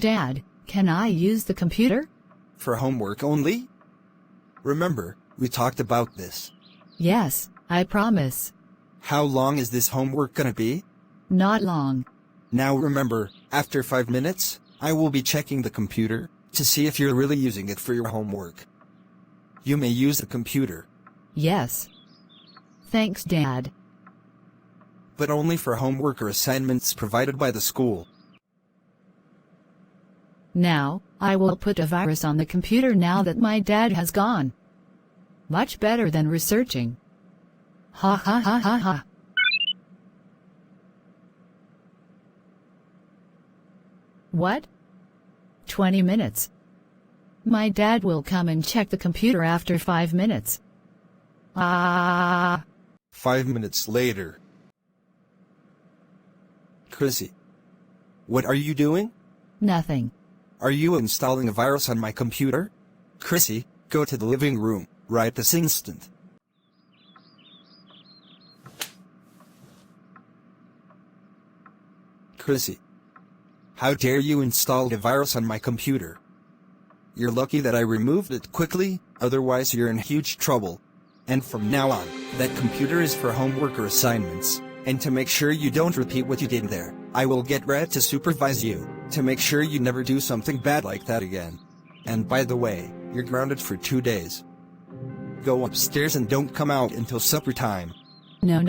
Dad, can I use the computer? For homework only? Remember, we talked about this. Yes, I promise. How long is this homework gonna be? Not long. Now remember, after 5 minutes, I will be checking the computer to see if you're really using it for your homework. You may use the computer. Yes. Thanks, Dad. But only for homework or assignments provided by the school. Now, I will put a virus on the computer now that my dad has gone. Much better than researching. Ha ha ha ha ha. What? 20 minutes. My dad will come and check the computer after 5 minutes. 5 minutes later. Chrissy. What are you doing? Nothing. Are you installing a virus on my computer? Chrissy, go to the living room, right this instant. Chrissy. How dare you install a virus on my computer? You're lucky that I removed it quickly, otherwise you're in huge trouble. And from now on, that computer is for homework or assignments, and to make sure you don't repeat what you did there, I will get Red to supervise you, to make sure you never do something bad like that again. And by the way, you're grounded for 2 days. Go upstairs and don't come out until supper time. No.